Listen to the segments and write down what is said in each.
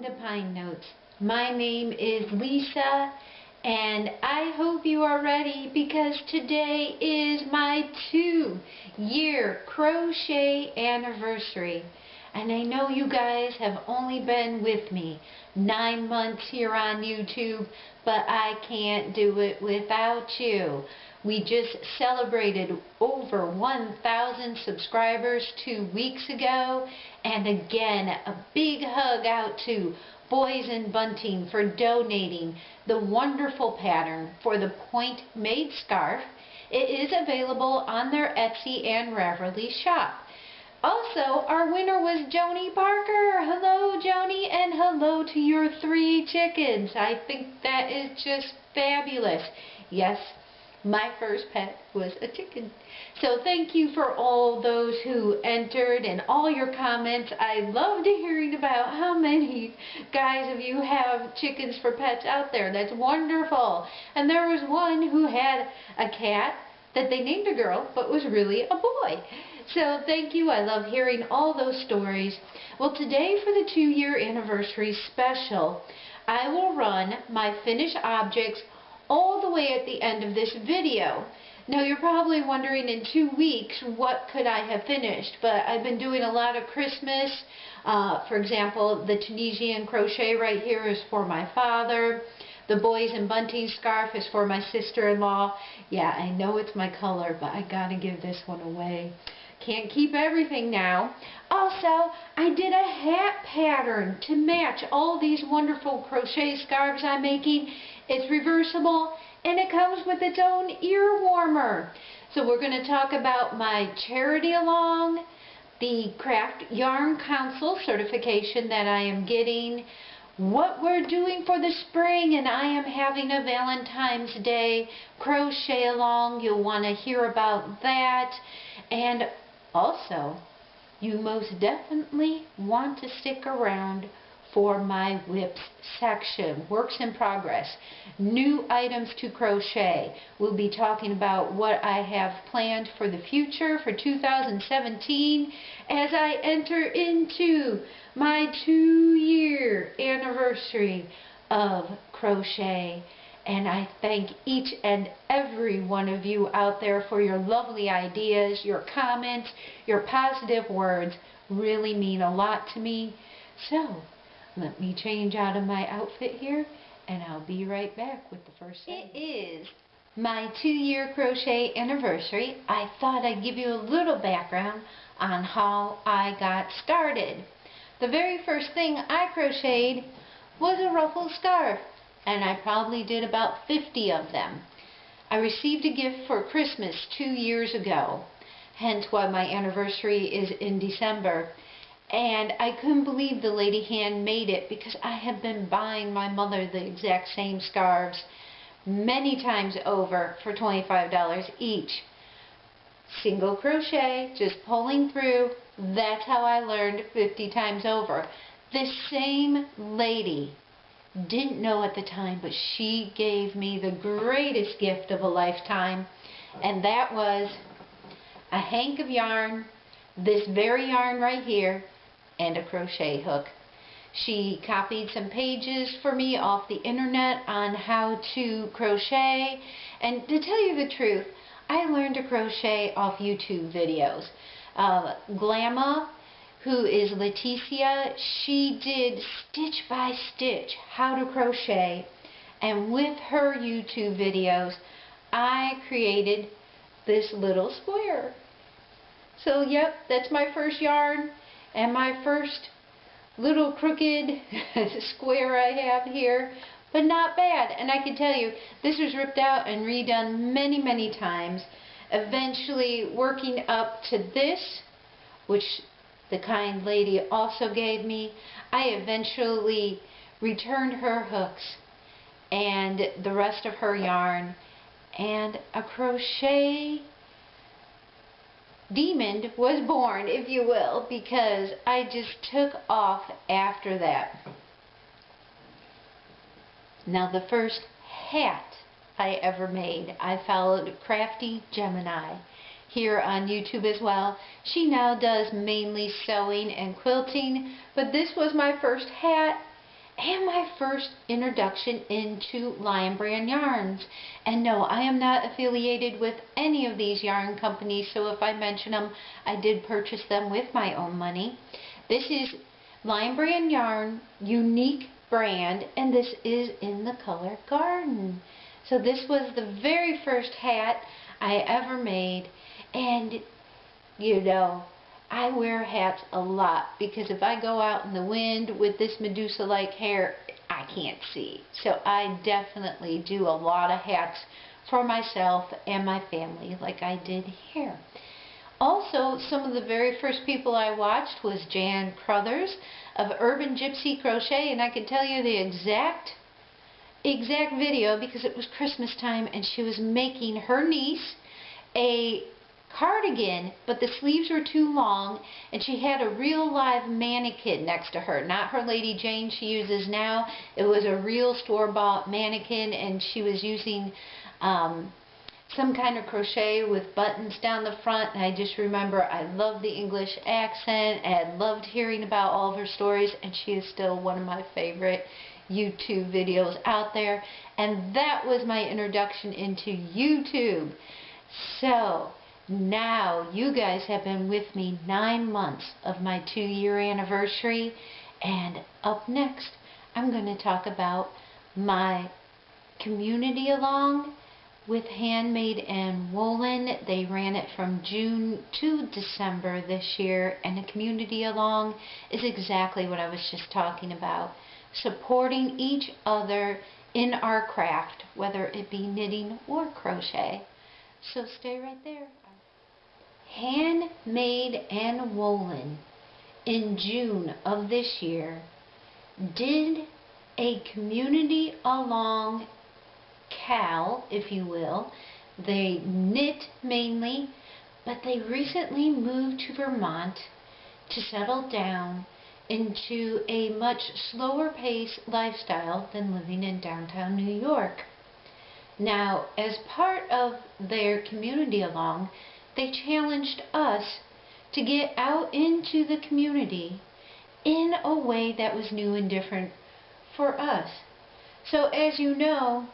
Welcome to Pine Notes. My name is Lisa and I hope you are ready because today is my 2-year crochet anniversary. And I know you guys have only been with me 9 months here on YouTube, but I can't do it without you. We just celebrated over 1,000 subscribers 2 weeks ago, and again, a big hug out to Boys in Bunting for donating the wonderful pattern for the point made scarf. It is available on their Etsy and Ravelry shop. Also, our winner was Joni Parker. Hello, Joni, and hello to your 3 chickens. I think that is just fabulous. Yes, my first pet was a chicken. So thank you for all those who entered and all your comments. I loved hearing about how many guys of you have chickens for pets out there. That's wonderful. And there was one who had a cat that they named a girl but was really a boy. So thank you. I love hearing all those stories. Well, today for the 2-year anniversary special, I will run my finished objects all the way at the end of this video. Now you're probably wondering, in 2 weeks what could I have finished, but I've been doing a lot of Christmas. For example, the Tunisian crochet right here is for my father. The Boys in Bunting scarf is for my sister-in-law. Yeah, I know it's my color, but I gotta give this one away. Can't keep everything now. Also, I did a hat pattern to match all these wonderful crochet scarves I'm making. It's reversible and it comes with its own ear warmer. So we're going to talk about my charity along, the Craft Yarn Council certification that I am getting, what we're doing for the spring, and I am having a Valentine's Day crochet along. You'll want to hear about that. And also, you most definitely want to stick around for my WIPs section, works in progress, new items to crochet. We'll be talking about what I have planned for the future for 2017 as I enter into my 2-year anniversary of crochet. And I thank each and every one of you out there for your lovely ideas, your comments, your positive words really mean a lot to me. So, let me change out of my outfit here, and I'll be right back with the first segment. It is my 2-year crochet anniversary. I thought I'd give you a little background on how I got started. The very first thing I crocheted was a ruffled scarf, and I probably did about 50 of them. I received a gift for Christmas 2 years ago, hence why my anniversary is in December. And I couldn't believe the lady handmade it because I have been buying my mother the exact same scarves many times over for $25 each. Single crochet, just pulling through. That's how I learned 50 times over. This same lady didn't know at the time, but she gave me the greatest gift of a lifetime, and that was a hank of yarn, this very yarn right here, and a crochet hook. She copied some pages for me off the internet on how to crochet, and to tell you the truth, I learned to crochet off YouTube videos. Glamma, who is Leticia, she did stitch by stitch how to crochet, and with her YouTube videos I created this little square. So yep, that's my first yarn and my first little crooked square I have here, but not bad. And I can tell you, this was ripped out and redone many times, eventually working up to this, which the kind lady also gave me. I eventually returned her hooks and the rest of her yarn, and a crochet demon was born, if you will, because I just took off after that. Now, the first hat I ever made, I followed Crafty Gemini here on YouTube as well. She now does mainly sewing and quilting, but this was my first hat, and my first introduction into Lion Brand yarns. And no, I am not affiliated with any of these yarn companies, so if I mention them, I did purchase them with my own money. This is Lion Brand yarn, unique brand, and this is in the color Garden. So this was the very first hat I ever made, and you know, I wear hats a lot because if I go out in the wind with this Medusa-like hair, I can't see. So I definitely do a lot of hats for myself and my family like I did here. Also, some of the very first people I watched was Jan Crothers of Urban Gypsy Crochet, and I can tell you the exact video because it was Christmas time and she was making her niece a cardigan, but the sleeves were too long and she had a real live mannequin next to her, not her Lady Jane she uses now. It was a real store-bought mannequin, and she was using some kind of crochet with buttons down the front. And I just remember I loved the English accent and loved hearing about all of her stories, and she is still one of my favorite YouTube videos out there. And that was my introduction into YouTube. So now you guys have been with me 9 months of my 2-year anniversary, and up next I'm going to talk about my community along with Handmade and Woolen. They ran it from June to December this year, and the community along is exactly what I was just talking about, supporting each other in our craft, whether it be knitting or crochet. So stay right there. Handmade and Woolen in June of this year did a community along cal, if you will. They knit mainly, but they recently moved to Vermont to settle down into a much slower pace lifestyle than living in downtown New York. Now, as part of their community along, they challenged us to get out into the community in a way that was new and different for us. So as you know,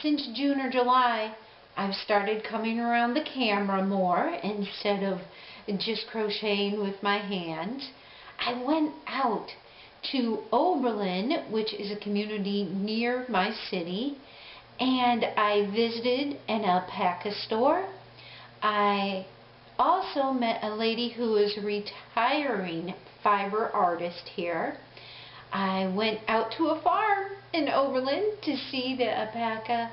since June or July, I've started coming around the camera more instead of just crocheting with my hands. I went out to Oberlin, which is a community near my city, and I visited an alpaca store. I also met a lady who is a retiring fiber artist here. I went out to a farm in Oberlin to see the alpaca,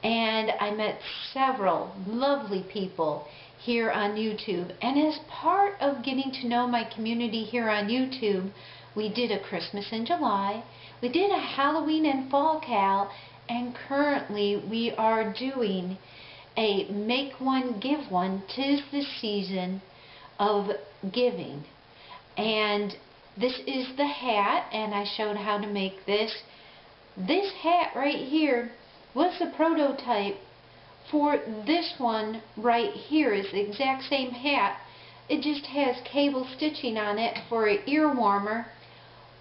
and I met several lovely people here on YouTube. And as part of getting to know my community here on YouTube, we did a Christmas in July, we did a Halloween and Fall Cal, and currently we are doing a Make One, Give One. 'Tis the season of giving. And this is the hat, and I showed how to make this. This hat right here was the prototype for this one right here. It's the exact same hat. It just has cable stitching on it for an ear warmer,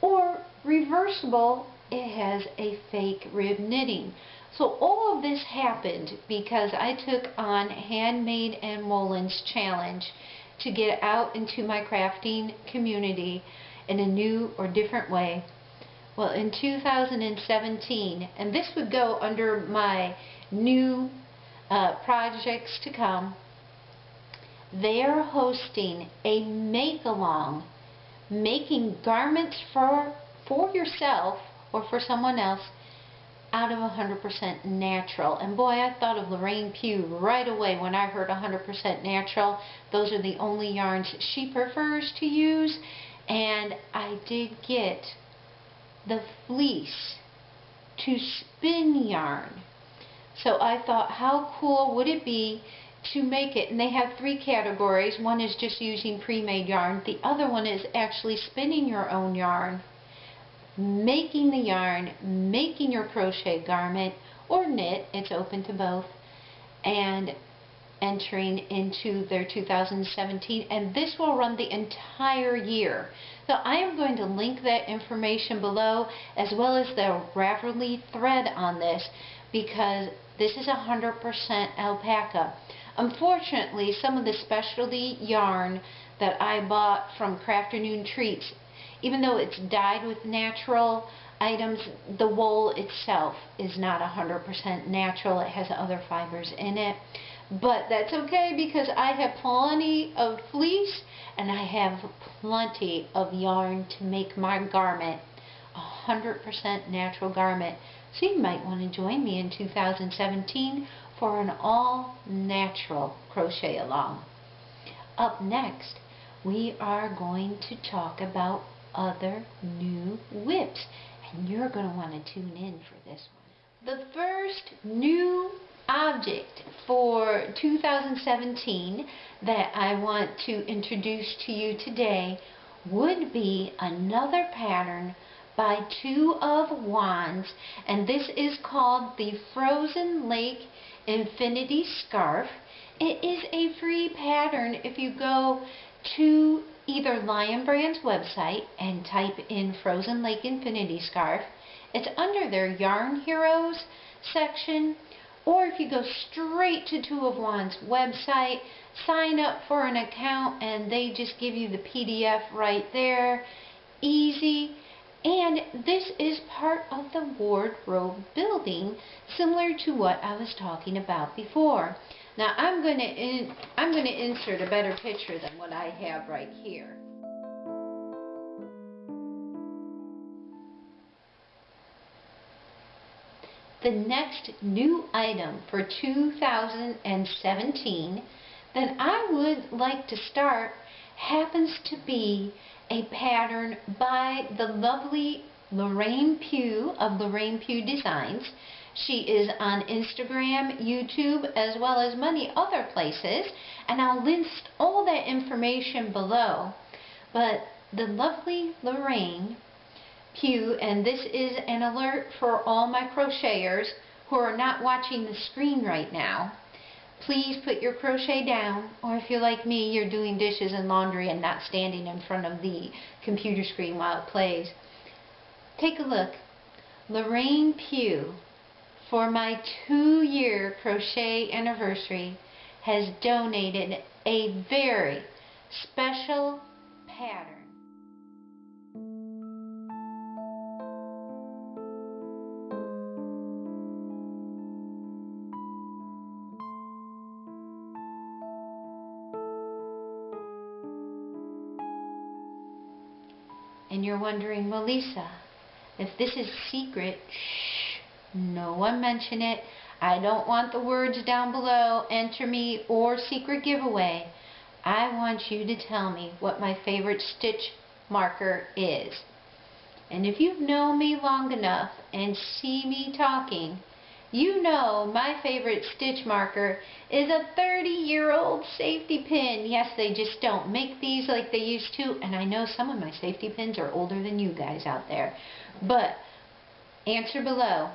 or reversible, it has a fake rib knitting. So all of this happened because I took on Handmade and Woolen's challenge to get out into my crafting community in a new or different way. Well, in 2017, and this would go under my new projects to come, they are hosting a make-along, making garments for yourself or for someone else out of 100% natural. And boy, I thought of Lorraine Pugh right away when I heard 100% natural. Those are the only yarns she prefers to use. And I did get the fleece to spin yarn. So I thought, how cool would it be to make it? And they have 3 categories. One is just using pre-made yarn. The other one is actually spinning your own yarn, making the yarn, making your crochet garment or knit. It's open to both. And entering into their 2017, and this will run the entire year. So I am going to link that information below, as well as the Ravelry thread on this, because this is 100% alpaca. Unfortunately, some of the specialty yarn that I bought from Crafternoon Treats, even though it's dyed with natural items, the wool itself is not 100% natural. It has other fibers in it. But that's okay, because I have plenty of fleece and I have plenty of yarn to make my garment a 100% natural garment. So you might want to join me in 2017 for an all-natural crochet along. Up next, we are going to talk about other new WIPs, and you're going to want to tune in for this one. The first new object for 2017 that I want to introduce to you today would be another pattern by Two of Wands, and this is called the Frozen Lake Infinity Scarf. It is a free pattern if you go to either Lion Brand's website and type in Frozen Lake Infinity Scarf. It's under their Yarn Heroes section, or if you go straight to Two of Wands website, sign up for an account, and they just give you the PDF right there. Easy. And this is part of the wardrobe building, similar to what I was talking about before. Now I'm going to insert a better picture than what I have right here. The next new item for 2017 that I would like to start happens to be a pattern by the lovely Lorraine Pugh of Lorraine Pugh Designs. She is on Instagram, YouTube, as well as many other places, and I'll list all that information below. But the lovely Lorraine Pugh, and this is an alert for all my crocheters who are not watching the screen right now. Please put your crochet down, or if you're like me, you're doing dishes and laundry and not standing in front of the computer screen while it plays. Take a look. Lorraine Pugh, for my 2-year crochet anniversary, has donated a very special pattern. And you're wondering, well, Lisa, if this is secret, shh, no one mention it. I don't want the words down below, enter me, or secret giveaway. I want you to tell me what my favorite stitch marker is. And if you've known me long enough and see me talking, you know my favorite stitch marker is a 30-year-old safety pin. Yes, they just don't make these like they used to, and I know some of my safety pins are older than you guys out there. But answer below.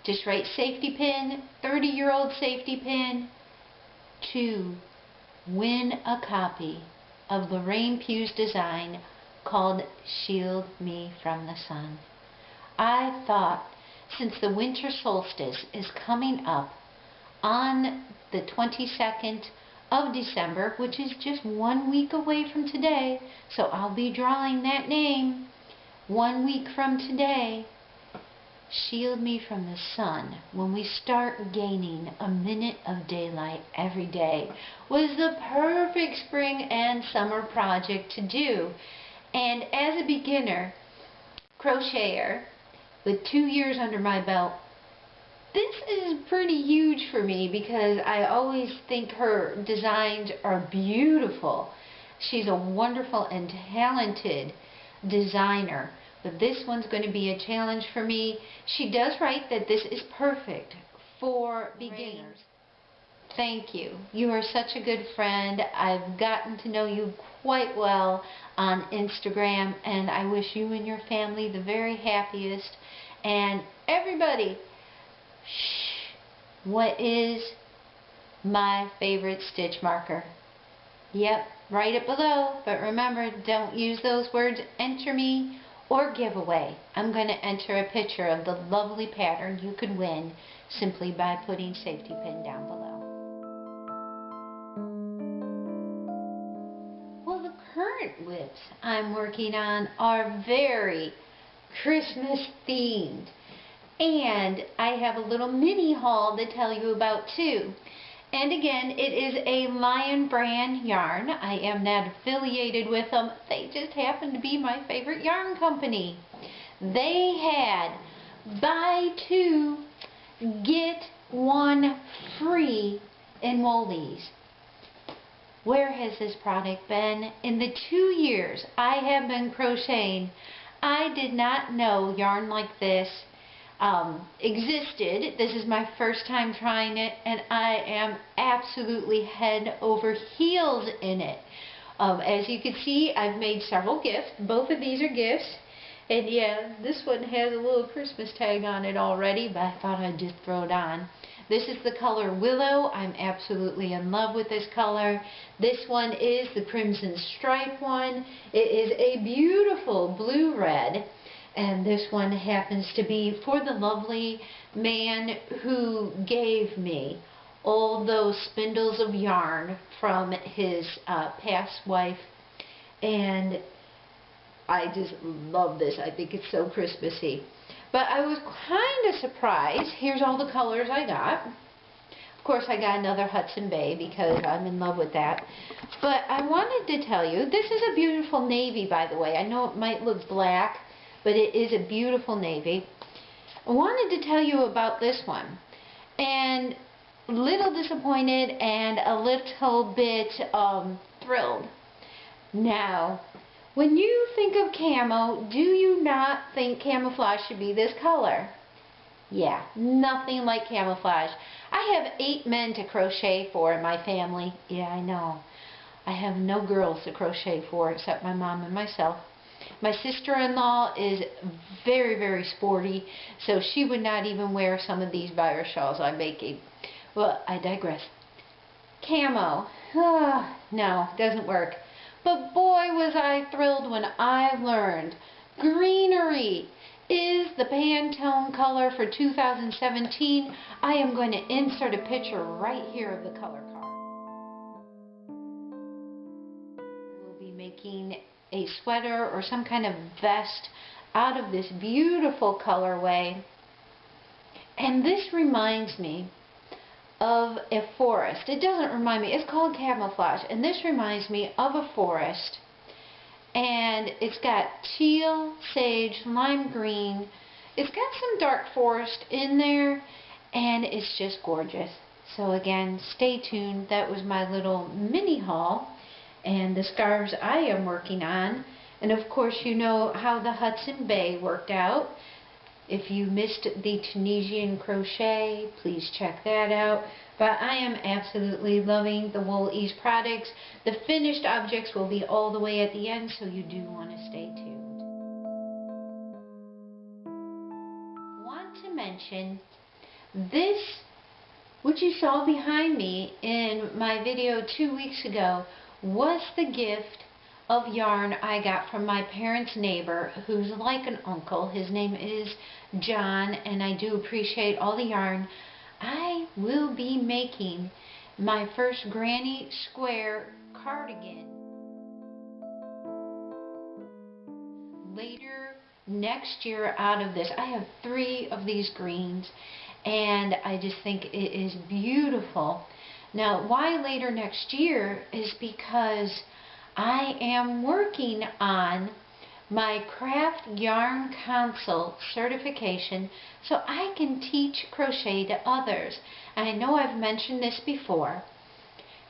Just write safety pin, 30-year-old safety pin, to win a copy of Lorraine Pugh's design called Shield Me from the Sun. I thought, since the winter solstice is coming up on the 22nd of December, which is just 1 week away from today, so I'll be drawing that name 1 week from today. Shield me from the sun, when we start gaining a minute of daylight every day, was the perfect spring and summer project to do. And as a beginner crocheter with 2 years under my belt, this is pretty huge for me, because I always think her designs are beautiful. She's a wonderful and talented designer, but this one's going to be a challenge for me. She does write that this is perfect for beginners. Thank you. You are such a good friend. I've gotten to know you quite well on Instagram, and I wish you and your family the very happiest. And everybody, shh, what is my favorite stitch marker. Yep, write it below, but remember, don't use those words enter me or giveaway. I'm going to enter a picture of the lovely pattern you could win simply by putting safety pin down below. Well, the current WIPs I'm working on are very Christmas themed. And I have a little mini haul to tell you about too. And again, it is a Lion brand yarn. I am not affiliated with them. They just happen to be my favorite yarn company. They had buy two, get one free in Woolies. Where has this product been? In the 2 years I have been crocheting, I did not know yarn like this existed. This is my first time trying it, and I am absolutely head over heels in it. As you can see, I've made several gifts. Both of these are gifts, and yeah, this one has a little Christmas tag on it already, but I thought I'd just throw it on. This is the color Willow. I'm absolutely in love with this color. This one is the Crimson Stripe one. It is a beautiful blue-red. And this one happens to be for the lovely man who gave me all those spindles of yarn from his past wife. And I just love this. I think it's so Christmassy. But I was kind of surprised. Here's all the colors I got. Of course, I got another Hudson Bay because I'm in love with that. But I wanted to tell you, this is a beautiful navy, by the way. I know it might look black, but it is a beautiful navy. I wanted to tell you about this one, and a little disappointed and a little bit thrilled. Now, when you think of camo, do you not think camouflage should be this color? Yeah, nothing like camouflage. I have 8 men to crochet for in my family. Yeah, I know. I have no girls to crochet for except my mom and myself. My sister-in-law is very, very sporty, so she would not even wear some of these virus shawls I'm making. Well, I digress. Camo. No, doesn't work. But boy, was I thrilled when I learned greenery is the Pantone color for 2017. I am going to insert a picture right here of the color card. We'll be making a sweater or some kind of vest out of this beautiful colorway. And this reminds me of a forest. It doesn't remind me, it's called camouflage, and this reminds me of a forest. And it's got teal, sage, lime green. It's got some dark forest in there, and it's just gorgeous. So again, stay tuned. That was my little mini haul. And the scarves I am working on. And of course, you know how the Hudson Bay worked out. If you missed the Tunisian crochet, please check that out. But I am absolutely loving the Wool Ease products. The finished objects will be all the way at the end, so you do want to stay tuned. Want to mention this, which you saw behind me in my video 2 weeks ago, was the gift of yarn I got from my parents' neighbor, who's like an uncle. His name is John, and I do appreciate all the yarn. I will be making my first granny square cardigan later next year out of this. I have 3 of these greens, and I just think it is beautiful. Now, why later next year is because I am working on my Craft Yarn Council certification so I can teach crochet to others. I know I've mentioned this before,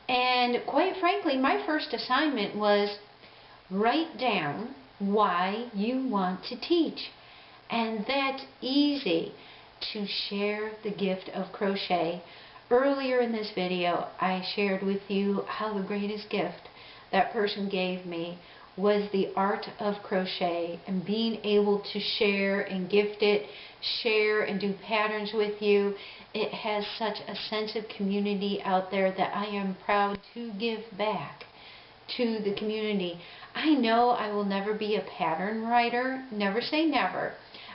and quite frankly, my first assignment was write down why you want to teach. And that's easy to share the gift of crochet. Earlier in this video, I shared with you how the greatest gift that person gave me was the art of crochet, and being able to share and gift it, share and do patterns with you, it has such a sense of community out there that I am proud to give back to the community. I know I will never be a pattern writer, never say never.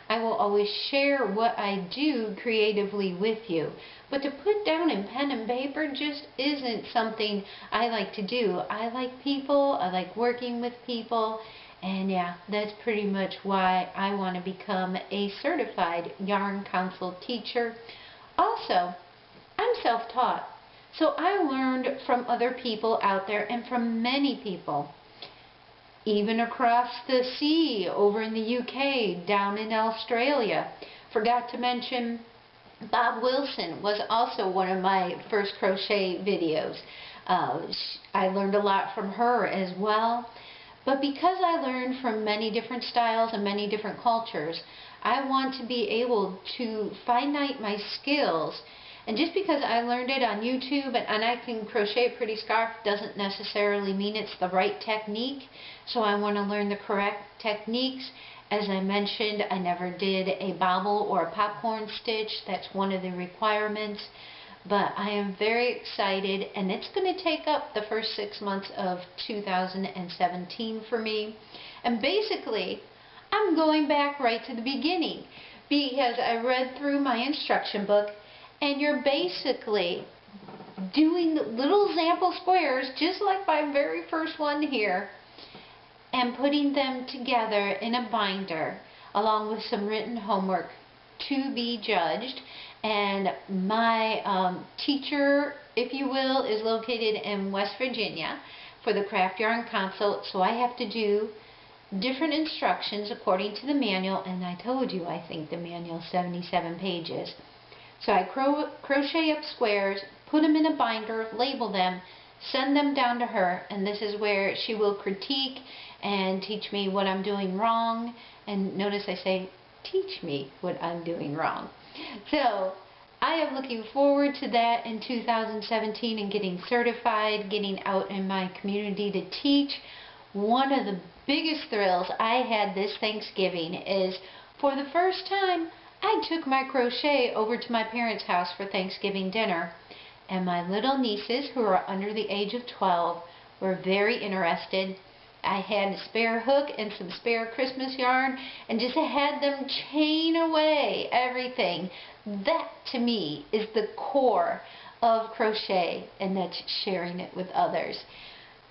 I will always share what I do creatively with you. But to put down in pen and paper just isn't something I like to do. I like people, I like working with people, and yeah, that's pretty much why I want to become a certified yarn council teacher. Also, I'm self-taught, so I learned from other people out there and from many people. Even across the sea, over in the UK, down in Australia. Forgot to mention Bob Wilson was also one of my first crochet videos. I learned a lot from her as well. But because I learned from many different styles and many different cultures, I want to be able to finite my skills. And just because I learned it on YouTube and I can crochet a pretty scarf doesn't necessarily mean it's the right technique. So I want to learn the correct techniques. As I mentioned, I never did a bobble or a popcorn stitch. That's one of the requirements. But I am very excited, and it's going to take up the first 6 months of 2017 for me. And basically, I'm going back right to the beginning because I read through my instruction book. And you're basically doing little sample squares, just like my very first one here, and putting them together in a binder, along with some written homework to be judged. And my teacher, if you will, is located in West Virginia for the Craft Yarn Council, so I have to do different instructions according to the manual, and I told you I think the manual is 77 pages. So I crochet up squares, put them in a binder, label them, send them down to her, and this is where she will critique and teach me what I'm doing wrong. And notice I say, teach me what I'm doing wrong. So I am looking forward to that in 2017 and getting certified, getting out in my community to teach. One of the biggest thrills I had this Thanksgiving is, for the first time, I took my crochet over to my parents' house for Thanksgiving dinner, and my little nieces, who are under the age of 12, were very interested. I had a spare hook and some spare Christmas yarn and just had them chain away everything. That, to me, is the core of crochet, and that's sharing it with others.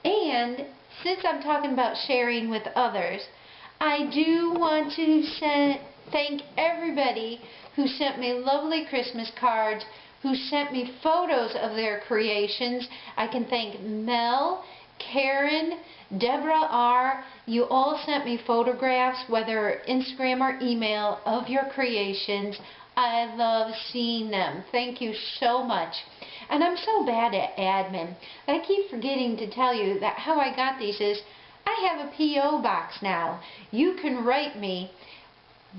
And since I'm talking about sharing with others, I do want to thank everybody who sent me lovely Christmas cards, who sent me photos of their creations. I can thank Mel, Karen, Deborah R. You all sent me photographs, whether Instagram or email, of your creations. I love seeing them. Thank you so much. And I'm so bad at admin that I keep forgetting to tell you that how I got these is I have a P.O. box now. You can write me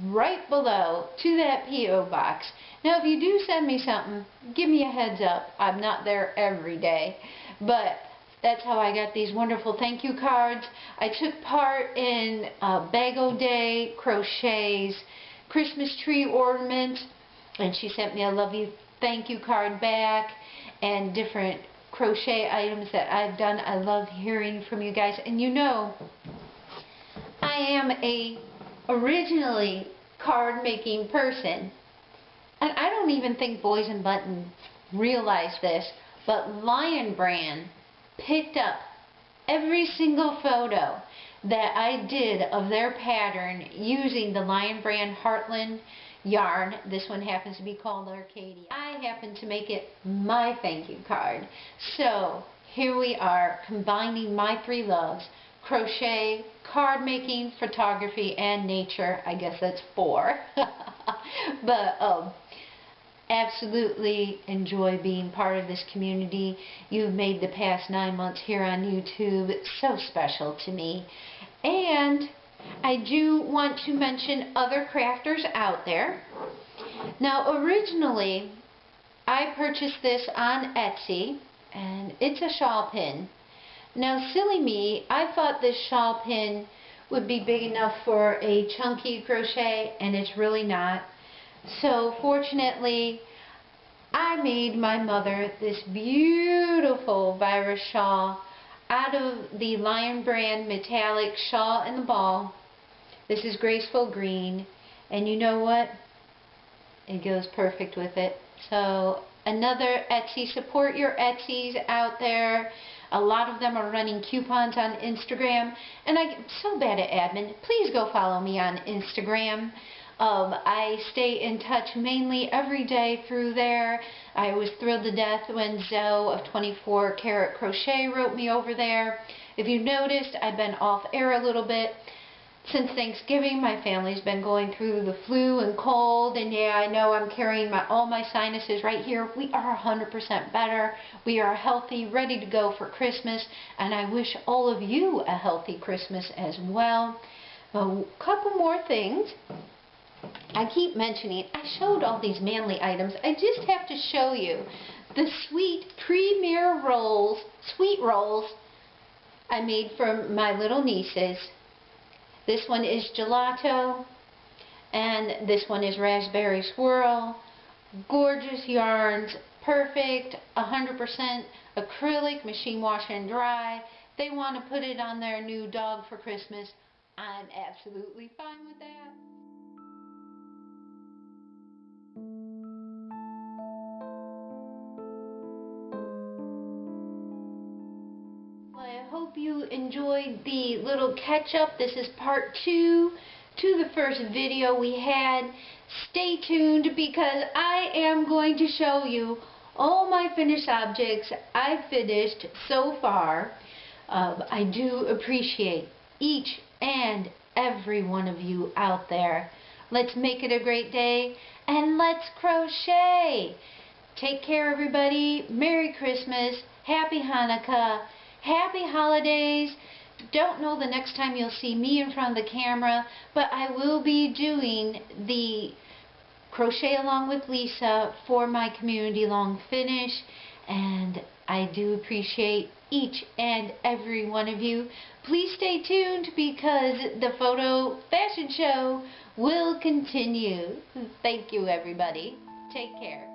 right below to that P.O. box. Now if you do send me something, give me a heads up. I'm not there every day, but that's how I got these wonderful thank you cards. I took part in Bago Day, crochets, Christmas tree ornaments, and she sent me a love you thank you card back, and different crochet items that I've done. I love hearing from you guys, and you know I am a originally card making person, and I don't even think Boys and Bunting realize this, but Lion Brand picked up every single photo that I did of their pattern using the Lion Brand Heartland yarn. This one happens to be called Arcadia. I happen to make it my thank you card. So here we are, combining my three loves: crochet, card making, photography, and nature. I guess that's 4. But absolutely enjoy being part of this community. You've made the past 9 months here on YouTube so special to me. And I do want to mention other crafters out there. Now originally I purchased this on Etsy, and it's a shawl pin. Now silly me, I thought this shawl pin would be big enough for a chunky crochet, and it's really not. So fortunately I made my mother this beautiful virus shawl out of the Lion brand metallic shawl and the ball. This is graceful green, and you know what? It goes perfect with it. So another Etsy, support your Etsys out there. A lot of them are running coupons on Instagram, and I'm so bad at admin. Please go follow me on Instagram. I stay in touch mainly every day through there. I was thrilled to death when Zoe of 24 Karat Crochet wrote me over there. If you've noticed, I've been off air a little bit. Since Thanksgiving, my family's been going through the flu and cold, and yeah, I know I'm carrying all my sinuses right here. We are 100% better. We are healthy, ready to go for Christmas, and I wish all of you a healthy Christmas as well. A couple more things. I keep mentioning, I showed all these manly items. I just have to show you the sweet premier rolls, sweet rolls I made for my little nieces. This one is gelato, and this one is raspberry swirl. Gorgeous yarns, perfect, 100% acrylic, machine wash and dry. They want to put it on their new dog for Christmas. I'm absolutely fine with that. I hope you enjoyed the little catch-up. This is part 2 to the first video we had. Stay tuned because I am going to show you all my finished objects I've finished so far. I do appreciate each and every one of you out there. Let's make it a great day and let's crochet. Take care, everybody. Merry Christmas. Happy Hanukkah. Happy holidays. Don't know the next time you'll see me in front of the camera, but I will be doing the Crochet Along with Lisa for my community long finish, and I do appreciate each and every one of you. Please stay tuned because the photo fashion show will continue. Thank you, everybody. Take care.